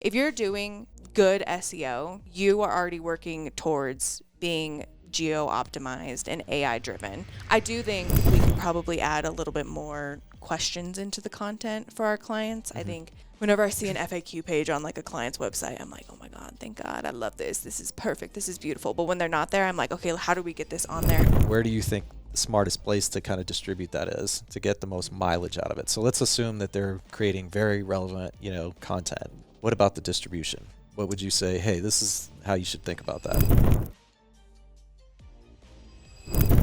if you're doing good SEO, you are already working towards being geo optimized and AI driven. I do think we can probably add a little bit more questions into the content for our clients. I think whenever I see an FAQ page on like a client's website, I'm like, oh my God, thank God, I love this. This is perfect. This is beautiful. But when they're not there, I'm like, okay, how do we get this on there? Where do you think the smartest place to kind of distribute that is to get the most mileage out of it? So let's assume that they're creating very relevant, content. What about the distribution? What would you say, hey, this is how you should think about that?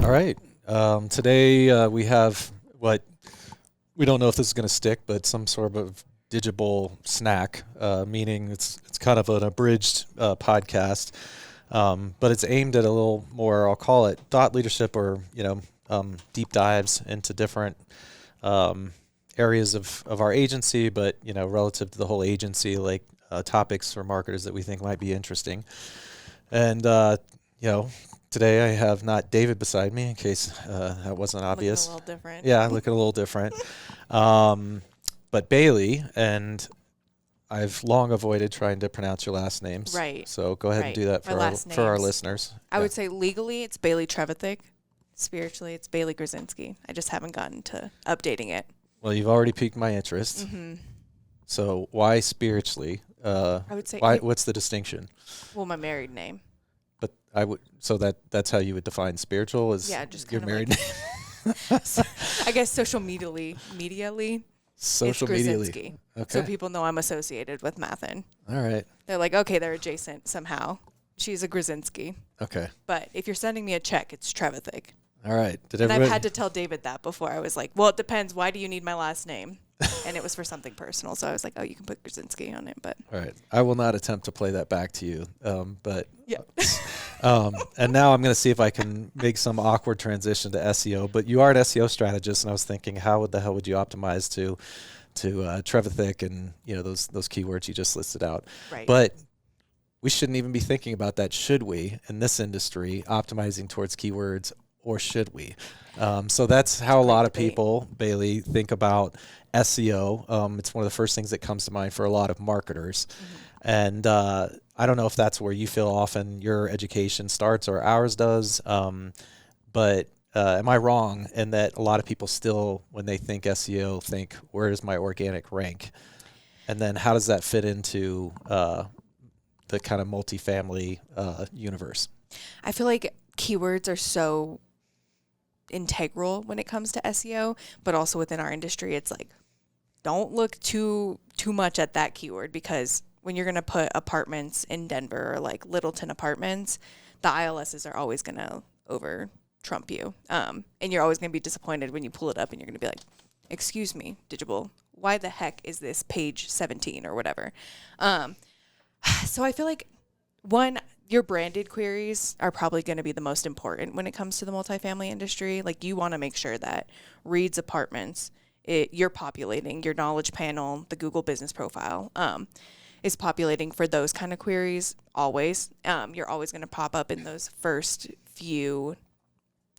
All right. Today we have what we don't know if this is going to stick, but some sort of Digible snack, meaning it's kind of an abridged podcast, but it's aimed at a little more, I'll call it thought leadership or, deep dives into different areas of our agency, but, relative to the whole agency, like topics for marketers that we think might be interesting. And, today I have not David beside me in case that wasn't obvious. Looking a little different. Yeah, looking a little different. But Bailey, and I've long avoided trying to pronounce your last names. Right. So go ahead and do that for our listeners. I would say legally it's Bailey Trevithick. Spiritually it's Bailey Grzinski. I just haven't gotten to updating it. Well, you've already piqued my interest. Mm-hmm. So why spiritually? I would say what's the distinction? Well, my married name. But that's how you would define spiritual is just your married name. So, I guess social medially. Social Grzinski. Okay. So people know I'm associated with Mathin. All right. They're like, okay, they're adjacent somehow. She's a Grzinski. Okay. But if you're sending me a check, it's Trevithick. All right. And I've had to tell David that before. I was like, well, it depends. Why do you need my last name? And it was for something personal. So I was like, oh, you can put Grzinski on it. But all right. I will not attempt to play that back to you. But yeah. And now I'm going to see if I can make some awkward transition to SEO. But you are an SEO strategist, and I was thinking, how the hell would you optimize to Trevithick and those keywords you just listed out? Right. But we shouldn't even be thinking about that, should we? In this industry, optimizing towards keywords, or should we? So that's how a lot of people, Bailey, think about SEO. It's one of the first things that comes to mind for a lot of marketers. Mm-hmm. And I don't know if that's where you feel often your education starts or ours does. But am I wrong in that a lot of people still, when they think SEO, think, where is my organic rank? And then how does that fit into the kind of multifamily universe? I feel like keywords are so integral when it comes to SEO, but also within our industry, it's like, don't look too much at that keyword, because when you're going to put apartments in Denver or like Littleton apartments, the ILSs are always going to over trump you. And you're always going to be disappointed when you pull it up and you're going to be like, excuse me, Digible, why the heck is this page 17 or whatever? So I feel like, one, your branded queries are probably going to be the most important when it comes to the multifamily industry. Like, you want to make sure that Reid's apartments, you're populating your knowledge panel, the Google business profile, is populating for those kind of queries always. You're always going to pop up in those first few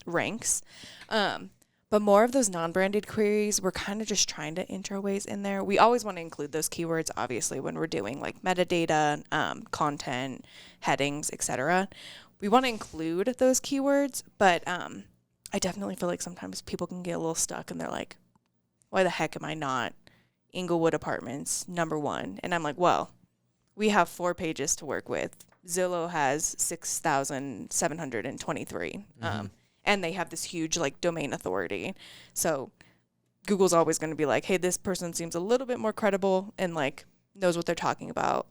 ranks. But more of those non-branded queries, we're kind of just trying to intro ways in there. We always want to include those keywords, obviously, when we're doing like metadata, content, headings, etc. We want to include those keywords, but I definitely feel like sometimes people can get a little stuck and they're like, why the heck am I not Inglewood Apartments #1? And I'm like, well, we have 4 pages to work with. Zillow has 6,723. And they have this huge like domain authority. So Google's always going to be like, hey, this person seems a little bit more credible and like knows what they're talking about.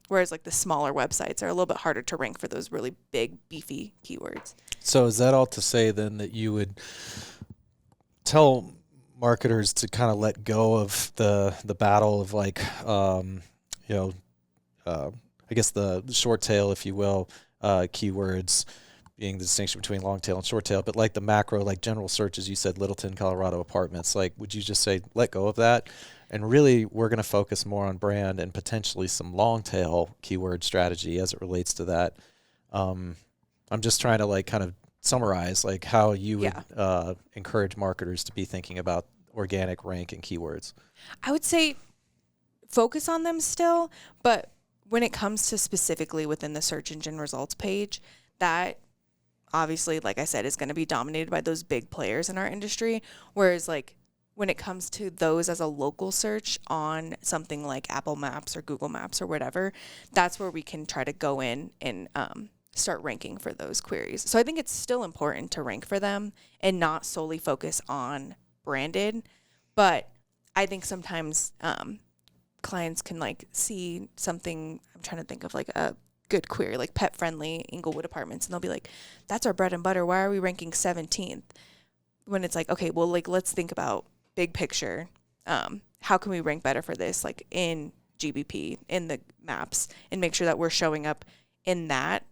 Whereas like the smaller websites are a little bit harder to rank for those really big, beefy keywords. So is that all to say then that you would tell marketers to kind of let go of the battle of like, I guess the short tail, if you will, keywords, being the distinction between long tail and short tail, but like the macro, like general search, as you said, Littleton, Colorado apartments, like, would you just say, let go of that? And really, we're going to focus more on brand and potentially some long tail keyword strategy as it relates to that. I'm just trying to like kind of summarize like how you would encourage marketers to be thinking about organic rank and keywords. I would say focus on them still, but when it comes to specifically within the search engine results page, that obviously, like I said, is going to be dominated by those big players in our industry. Whereas like when it comes to those as a local search on something like Apple Maps or Google Maps or whatever, that's where we can try to go in and start ranking for those queries. So I think it's still important to rank for them and not solely focus on branded. But I think sometimes clients can like see something. I'm trying to think of like a good query, like pet friendly Inglewood apartments, and they'll be like, that's our bread and butter. Why are we ranking 17th? When it's like, okay, well, like let's think about big picture. How can we rank better for this, like in GBP, in the maps, and make sure that we're showing up in that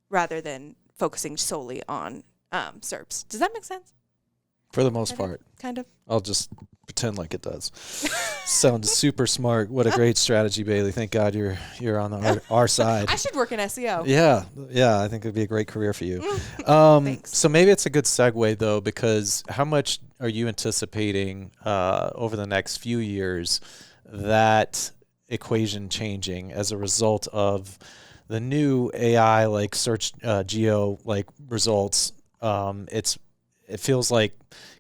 rather than focusing solely on SERPs. Does that make sense? For the most part. Kind of. I'll just pretend like it does. Sounds super smart. What a great strategy, Bailey. Thank God you're on our side. I should work in SEO. Yeah. I think it'd be a great career for you. Thanks. So maybe it's a good segue though, because how much are you anticipating over the next few years that equation changing as a result of the new AI like search geo like results? It feels like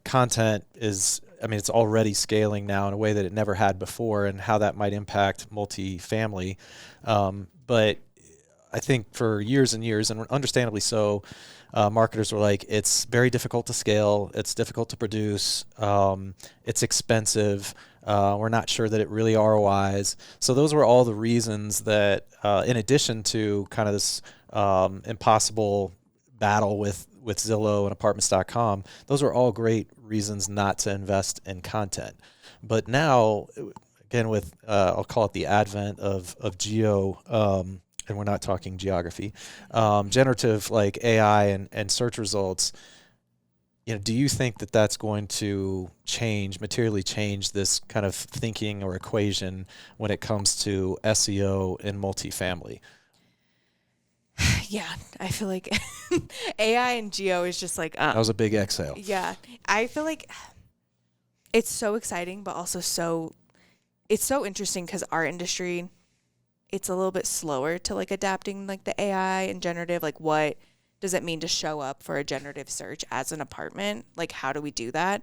content is, I mean, it's already scaling now in a way that it never had before, and how that might impact multifamily. But I think for years and years, and understandably so, marketers were like, it's very difficult to scale, it's difficult to produce, it's expensive, we're not sure that it really ROIs. So those were all the reasons that, in addition to kind of this impossible battle with Zillow and apartments.com, those are all great reasons not to invest in content. But now, again, with I'll call it the advent of geo, and we're not talking geography, generative like AI and search results, do you think that that's going to materially change this kind of thinking or equation when it comes to SEO and multifamily? Yeah, I feel like AI and geo is just like that was a big exhale. Yeah, I feel like it's so exciting, but also it's so interesting because our industry, it's a little bit slower to like adapting like the AI and generative. Like, what does it mean to show up for a generative search as an apartment? Like, how do we do that?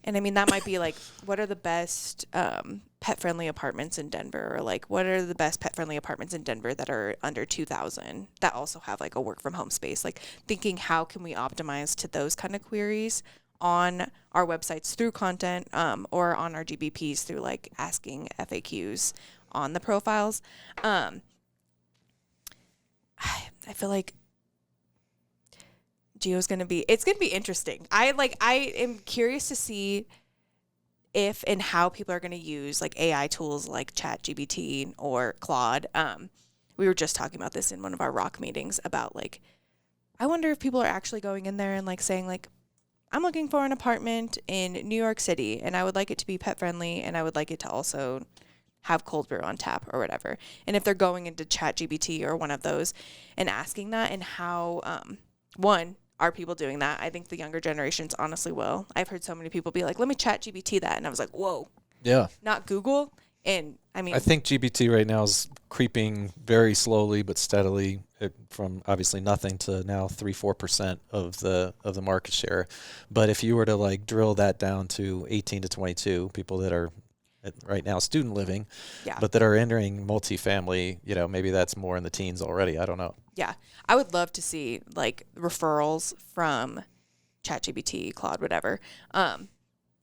And I mean, that might be like, what are the best pet-friendly apartments in Denver? Or like, what are the best pet-friendly apartments in Denver that are under 2,000 that also have like a work-from-home space? Like thinking, how can we optimize to those kind of queries on our websites through content or on our GBPs through like asking FAQs on the profiles. I feel like it's going to be interesting. I am curious to see if and how people are going to use like AI tools like ChatGPT or Claude. We were just talking about this in one of our rock meetings about like, I wonder if people are actually going in there and like saying like, I'm looking for an apartment in New York City and I would like it to be pet friendly and I would like it to also have cold brew on tap or whatever. And if they're going into ChatGPT or one of those and asking that, and how, one, are people doing that? I think the younger generations honestly will. I've heard so many people be like, let me ChatGPT that. And I was like, whoa. Yeah. Not Google. And I mean, I think GPT right now is creeping very slowly but steadily from obviously nothing to now 3-4% of the market share. But if you were to like drill that down to 18 to 22, people that are right now student living, but that are entering multifamily, maybe that's more in the teens already. I don't know. Yeah. I would love to see like referrals from ChatGPT, Claude, whatever. I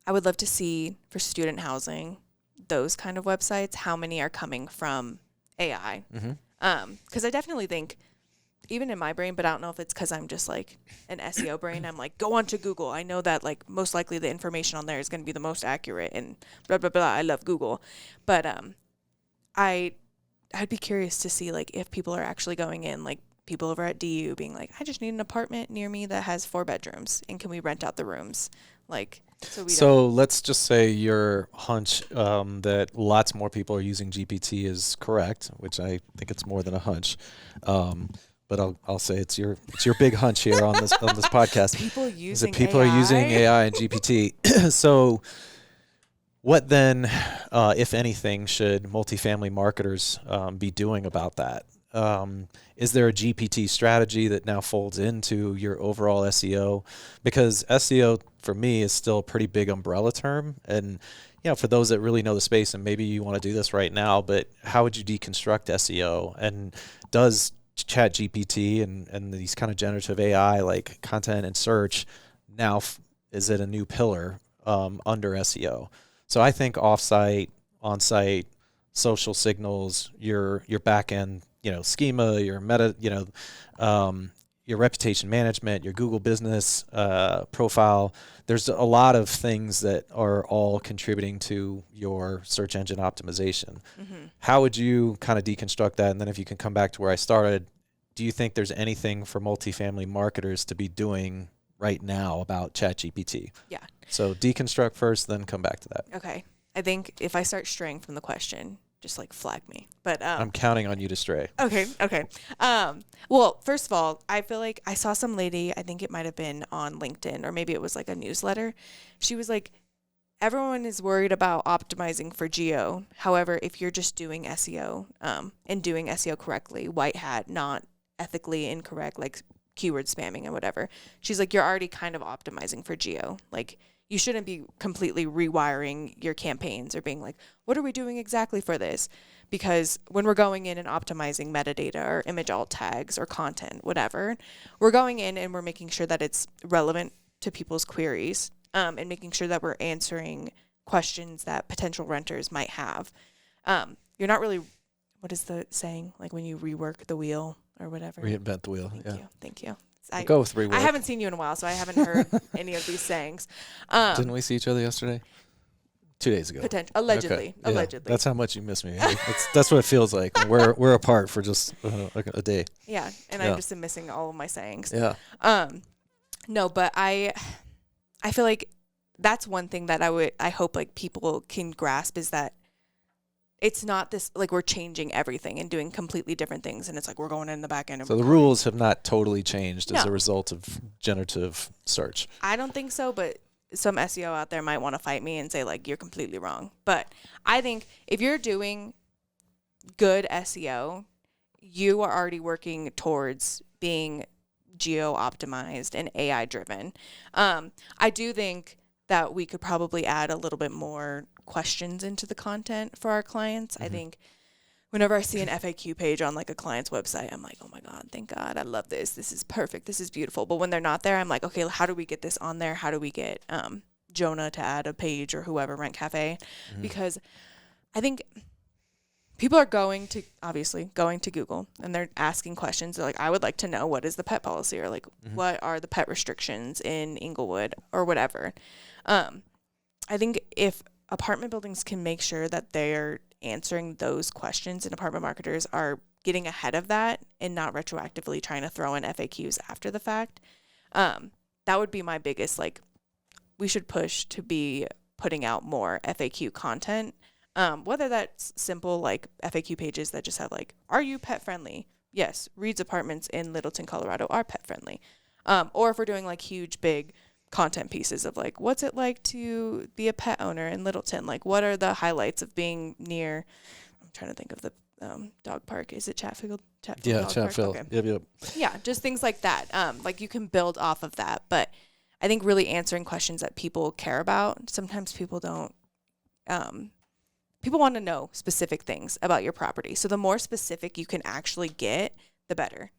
would love to see for student housing, those kind of websites, how many are coming from AI. Mm-hmm. 'Cause I definitely think, even in my brain, but I don't know if it's because I'm just like an SEO brain, I'm like, go onto Google. I know that like most likely the information on there is going to be the most accurate and blah, blah, blah. I love Google. But I'd be curious to see like if people are actually going in, like people over at DU being like, I just need an apartment near me that has 4 bedrooms and can we rent out the rooms? Like, so let's just say your hunch that lots more people are using GPT is correct, which I think it's more than a hunch. But I'll say it's your big hunch here on this people using people AI. are using AI and GPT. So What then, if anything, should multifamily marketers be doing about that? Is there a GPT strategy that now folds into your overall SEO? Because SEO for me is still a pretty big umbrella term. And, for those that really know the space, and maybe you want to do this right now, but how would you deconstruct SEO? And does Chat GPT and these kind of generative AI like content and search now, is it a new pillar under SEO? So I think offsite, on-site, social signals, your back end, schema, your meta, your reputation management, your Google business profile. There's a lot of things that are all contributing to your search engine optimization. Mm-hmm. How would you kind of deconstruct that? And then if you can come back to where I started, do you think there's anything for multifamily marketers to be doing right now about ChatGPT? Yeah. So deconstruct first, then come back to that. Okay. I think if I start straying from the question, just like flag me. But I'm counting on you to stray. Okay. Well, first of all, I feel like I saw some lady, I think it might have been on LinkedIn, or maybe it was like a newsletter. She was like, everyone is worried about optimizing for geo. However, if you're just doing SEO and doing SEO correctly, white hat, not ethically incorrect, like keyword spamming and whatever, she's like, you're already kind of optimizing for geo. Like, you shouldn't be completely rewiring your campaigns or being like, what are we doing exactly for this? Because when we're going in and optimizing metadata or image alt tags or content, whatever, we're going in and we're making sure that it's relevant to people's queries and making sure that we're answering questions that potential renters might have. You're not really, what is the saying? Like when you rework the wheel or whatever. Reinvent the wheel. Thank you. We'll go with rework. I haven't seen you in a while, so I haven't heard any of these sayings. Didn't we see each other yesterday? 2 days ago. Allegedly. Okay. Allegedly. That's how much you miss me. That's what it feels like. We're apart for just like a day. Yeah, and I just am missing all of my sayings. Yeah. No, but I feel like that's one thing that I hope like people can grasp is that it's not this, like we're changing everything and doing completely different things. And it's like, we're going in the back end. So the rules have not totally changed as a result of generative search. I don't think so, but some SEO out there might want to fight me and say like, you're completely wrong. But I think if you're doing good SEO, you are already working towards being geo optimized and AI driven. I do think that we could probably add a little bit more questions into the content for our clients. Mm-hmm. I think whenever I see an FAQ page on like a client's website, I'm like, oh my God, thank God, I love this. This is perfect. This is beautiful. But when they're not there, I'm like, okay, how do we get this on there? How do we get Jonah to add a page or whoever, Rent Cafe? Mm-hmm. Because I think people are going to Google and they're asking questions. They're like, I would like to know what is the pet policy or like what are the pet restrictions in Inglewood or whatever. I think if apartment buildings can make sure that they're answering those questions and apartment marketers are getting ahead of that and not retroactively trying to throw in FAQs after the fact, that would be my biggest, like, we should push to be putting out more FAQ content. Whether that's simple, like FAQ pages that just have like, are you pet friendly? Yes, Reid's apartments in Littleton, Colorado are pet friendly. Or if we're doing like huge, big content pieces of like, what's it like to be a pet owner in Littleton? Like, what are the highlights of being near, I'm trying to think of the dog park. Is it Chatfield? Yeah, Chatfield. Okay. Yep. Yeah, just things like that. Like you can build off of that. But I think really answering questions that people care about. Sometimes people don't, people want to know specific things about your property. So the more specific you can actually get, the better.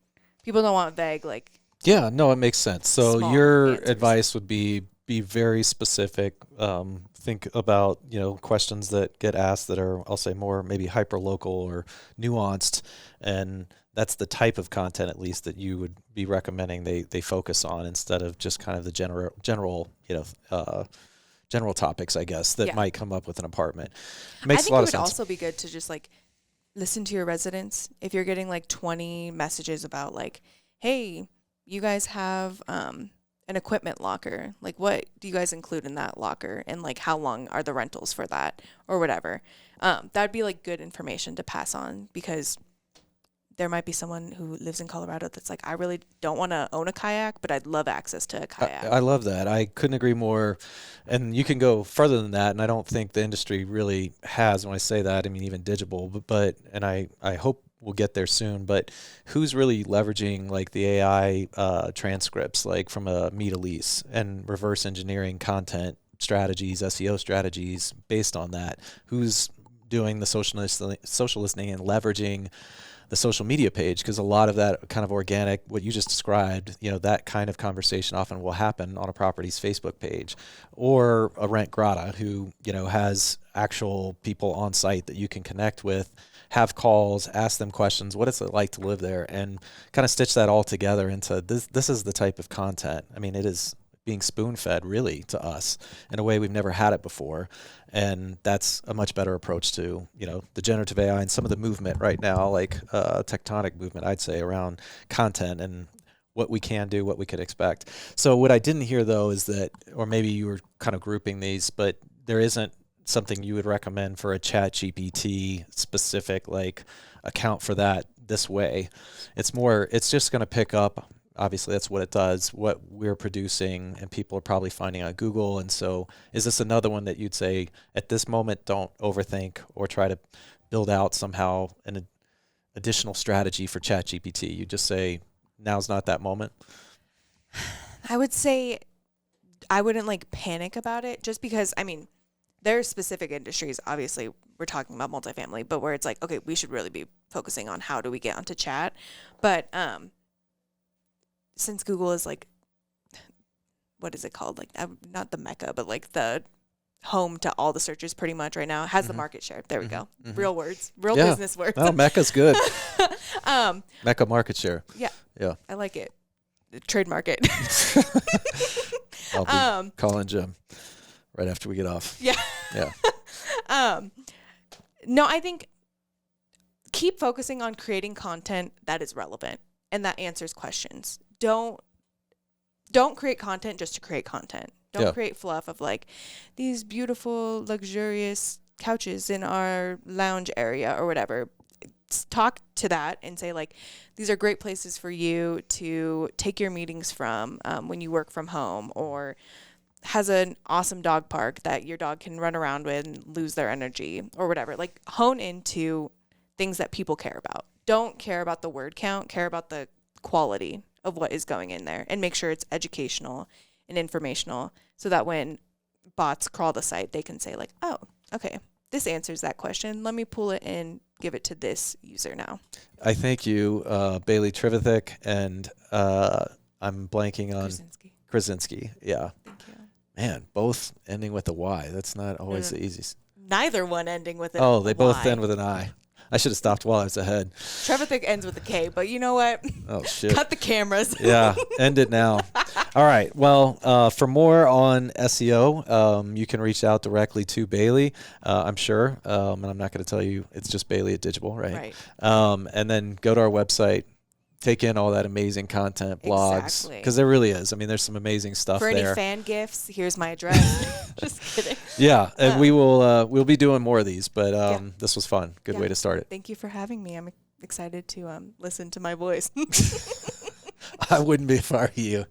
People don't want vague, like. Yeah, no, it makes sense. So your answers. advice would be very specific. Think about, questions that get asked that are, I'll say, more maybe hyper local or nuanced, and that's the type of content at least that you would be recommending they focus on instead of just kind of the general general topics, I guess, that might come up with an apartment. Makes a lot of sense. I think it would also be good to just like listen to your residents. If you're getting like 20 messages about like, hey, you guys have an equipment locker. Like, what do you guys include in that locker? And like, how long are the rentals for that or whatever? That'd be like good information to pass on because there might be someone who lives in Colorado that's like, I really don't want to own a kayak, but I'd love access to a kayak. I love that. I couldn't agree more. And you can go further than that. And I don't think the industry really has, when I say that, I mean, even Digible, but and I hope we'll get there soon, but who's really leveraging like the AI transcripts, like from a meet a lease and reverse engineering content strategies, SEO strategies based on that? Who's doing the social listening and leveraging the social media page? Because a lot of that kind of organic, what you just described, that kind of conversation often will happen on a property's Facebook page, or a rent grata who, has actual people on site that you can connect with, have calls, ask them questions. What is it like to live there? And kind of stitch that all together into this is the type of content. I mean, it is being spoon-fed really to us in a way we've never had it before. And that's a much better approach to, the generative AI and some of the movement right now, like tectonic movement, I'd say, around content and what we can do, what we could expect. So what I didn't hear, though, is that, or maybe you were kind of grouping these, but there isn't something you would recommend for a ChatGPT specific, like, account for that this way. It's just going to pick up. Obviously, that's what it does, what we're producing, and people are probably finding on Google. And so is this another one that you'd say, at this moment, don't overthink or try to build out somehow an additional strategy for ChatGPT? You just say, now's not that moment? I would say I wouldn't like panic about it, just because, I mean, there are specific industries, obviously, we're talking about multifamily, but where it's like, okay, we should really be focusing on how do we get onto chat. But since Google is like, what is it called? Like, not the Mecca, but like the home to all the searches pretty much right now, has the market share. There we go. Real words, real business words. Oh, Mecca's good. Mecca market share. Yeah. I like it. Trademark it. I'll be calling Jim right after we get off. Yeah. No, I think keep focusing on creating content that is relevant and that answers questions. Don't create content just to create content. Don't create fluff of like these beautiful, luxurious couches in our lounge area or whatever. Talk to that and say like, these are great places for you to take your meetings from when you work from home, or has an awesome dog park that your dog can run around with and lose their energy or whatever. Like, hone into things that people care about. Don't care about the word count, care about the quality of what is going in there, and make sure it's educational and informational, so that when bots crawl the site, they can say like, oh, okay, this answers that question. Let me pull it and give it to this user now. I thank you, Bailey Trevithick, and I'm blanking on Krasinski. Yeah. Thank you. Man, both ending with a Y. That's not always the easiest. Neither one ending with an Oh, they both end with an I. I should have stopped while I was ahead. Trevithick ends with a K, but you know what? Oh, shit. Cut the cameras. Yeah, end it now. All right. Well, for more on SEO, you can reach out directly to Bailey, I'm sure. And I'm not going to tell you. It's just Bailey at Digible, right? And then go to our website. Take in all that amazing content, blogs, because there really is. I mean, there's some amazing stuff there. For any fan gifts, here's my address. Just kidding. Yeah, and we'll be doing more of these, but this was fun. Good way to start it. Thank you for having me. I'm excited to listen to my voice. I wouldn't be if I were you.